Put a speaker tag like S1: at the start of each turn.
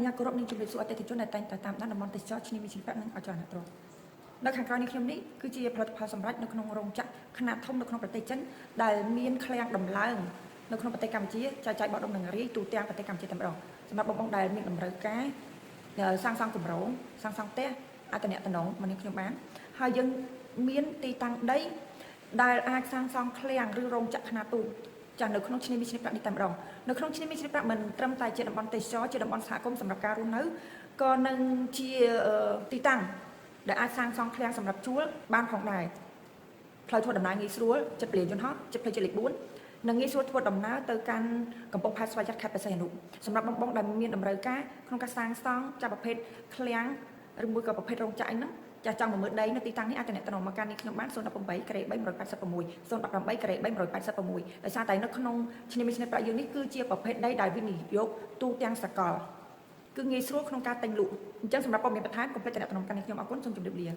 S1: ញ្ញាគោរពនឹងជំរាបសួរអតិថិជនដែលតែងតែតាមដានតំបន់ទេសចរឈ្នានីសវិជ្ជានិងអចលនទ្រព្យនៅខាងក្រោយនេះខ្ញុំនេះគឺជាផលិតផលសម្រាប់នៅក្នុងរោងចក្រខ្នាតធំនៅក្នុងប្រទេសចិនដែលមានឃ្លាំងដំឡើងនៅក្នុងប្រទេសកម្ពុជាចែកចាយបោះដុំនឹងរាយទូទាំងប្រទេសកម្ពុជាតែម្ដងសម្រាប់បងប្អូនដែលមានតម្រូវការសាងសង់គម្រោងសាងសង់ផ្ទះអាចតំណតំណងមកនេះខ្ញុំបានហើយយើងមានទីតាំងដីដែលអាចសាងសង់ឃ្លាំងឬរោងចក្រខ្នាតទូចចានៅក្នុងឈ្នានីសវិជ្ជានេះតែម្ដងនៅក្នុងឈ្នានីសវិជ្ជាមិនត្រឹមតែជាតំបន់ទេសចរជាតំបន់សហគមន៍សម្រាប់ការរស់នៅក៏នឹងជាទីតាំងដែលអាចសាងសង់ឃ្លាំងសម្រាប់ជួលបានផងដែរផ្លូវធ្វើដំណើរងាយស្រួលចិត្តពលានយន្តហោះចិត្តផ្លូវជាតិលេខ4និងងាយស្រួលធ្វើដំណើរទៅកាន់កំពង់ផែស្វយ័តខេត្តបរសៃអនុសម្រាប់បងៗដែលមានតម្រូវការក្នុងការសាងសង់ចាប់ប្រភេទឃ្លាំងឬមួយក៏ប្រភេទរោងចក្រហ្នឹងចាស់ចង់មកមើលដីនៅទីតាំងនេះអាចតំណមកកាន់នេះខ្ញុំបាន018ក្រេ386 018ក្រេ386ដោយសារតែនៅក្នុងឈ្នានីសប្រាក់យើងនេះគឺជាប្រភេទដីដែលវិនិយោគទូទាំងសកលគឺងាយស្រួលក្នុងការទិញលក់អញ្ចឹងសម្រាប់ព័ត៌មានបន្ថែមកុំភ្លេចតំណកាន់នេះខ្ញុំអរគុណសូមជម្រាបលា